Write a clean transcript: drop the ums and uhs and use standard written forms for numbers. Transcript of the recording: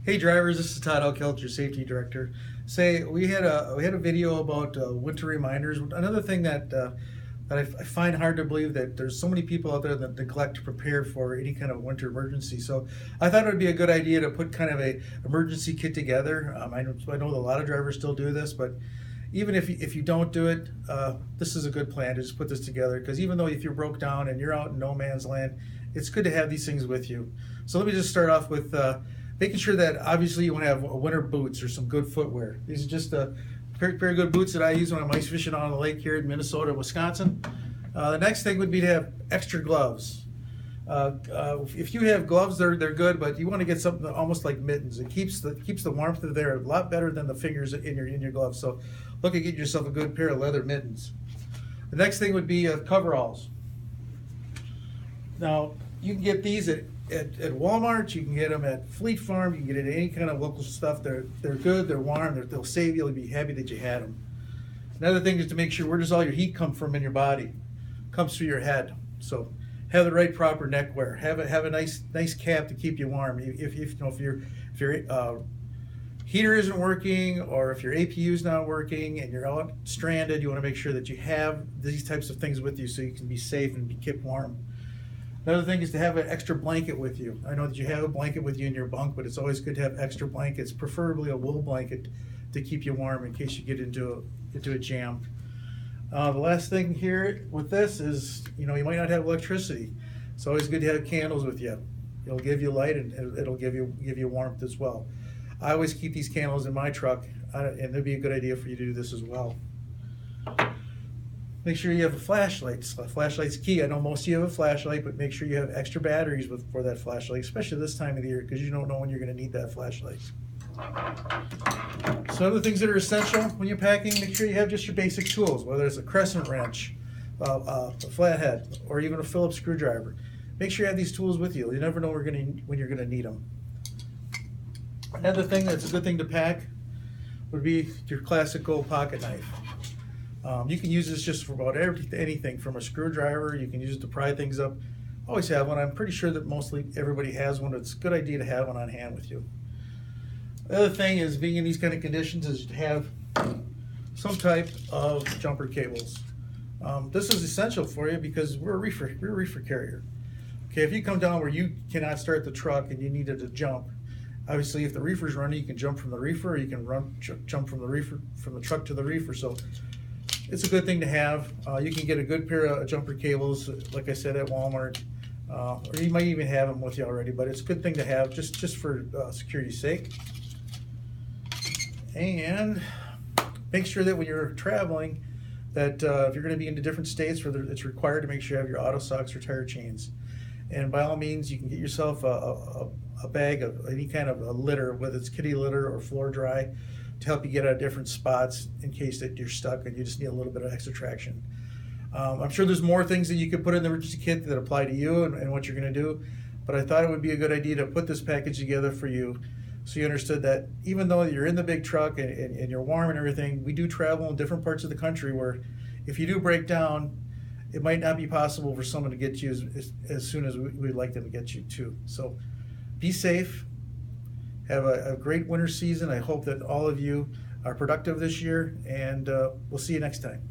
Hey drivers, this is Todd Elkelt, your safety director. Say we had a video about winter reminders. Another thing that I find hard to believe that there's so many people out there that neglect to prepare for any kind of winter emergency. So I thought it would be a good idea to put kind of a emergency kit together. I know that a lot of drivers still do this, but even if you don't do it, this is a good plan to just put this together. Because even though if you're broke down and you're out in no man's land, it's good to have these things with you. So let me just start off with making sure that obviously you want to have winter boots or some good footwear. These are just very good boots that I use when I'm ice fishing on the lake here in Minnesota, Wisconsin. The next thing would be to have extra gloves. If you have gloves, they're good, but you want to get something almost like mittens. It keeps the warmth there a lot better than the fingers in your gloves. So look at getting yourself a good pair of leather mittens. The next thing would be coveralls. Now you can get these at Walmart. You can get them at Fleet Farm. You can get it at any kind of local stuff. They're good. They're warm. They'll save you. You'll be happy that you had them. Another thing is to make sure where does all your heat come from in your body? Comes through your head. So have the right proper neck wear. Have a nice cap to keep you warm. If your heater isn't working, or if your APU is not working and you're out stranded, you want to make sure that you have these types of things with you so you can be safe and be kept warm. Another thing is to have an extra blanket with you. I know that you have a blanket with you in your bunk, but it's always good to have extra blankets, preferably a wool blanket to keep you warm in case you get into a jam. The last thing here with this is, you might not have electricity. It's always good to have candles with you. It'll give you light and it'll give you warmth as well. I always keep these candles in my truck, and it'd be a good idea for you to do this as well. Make sure you have a flashlight. A flashlight's key. I know most of you have a flashlight, but make sure you have extra batteries for that flashlight, especially this time of the year, because you don't know when you're going to need that flashlight. So other things that are essential when you're packing, make sure you have just your basic tools, whether it's a crescent wrench, a flathead, or even a Phillips screwdriver. Make sure you have these tools with you. You never know when you're going to need them. Another thing that's a good thing to pack would be your classic old pocket knife. You can use this just for about anything, from a screwdriver. You can use it to pry things up. Always have one. I'm pretty sure that mostly everybody has one. It's a good idea to have one on hand with you. The other thing is, being in these kind of conditions, is to have some type of jumper cables. This is essential for you because we're a reefer carrier. Okay, if you come down where you cannot start the truck and you needed to jump, obviously if the reefer's running, you can jump from the reefer, or you can jump from the truck to the reefer. So it's a good thing to have. You can get a good pair of jumper cables, like I said, at Walmart, or you might even have them with you already, but it's a good thing to have just for security's sake. And make sure that when you're traveling, that if you're going to be into different states where it's required, to make sure you have your auto socks or tire chains. And by all means, you can get yourself a bag of any kind of a litter, whether it's kitty litter or floor dry, to help you get out of different spots in case that you're stuck and you just need a little bit of extra traction. I'm sure there's more things that you could put in the emergency kit that apply to you and what you're going to do, but I thought it would be a good idea to put this package together for you, so you understood that even though you're in the big truck and you're warm and everything, we do travel in different parts of the country where if you do break down, it might not be possible for someone to get you as soon as we'd like them to get you too. So be safe. Have a great winter season. I hope that all of you are productive this year, and we'll see you next time.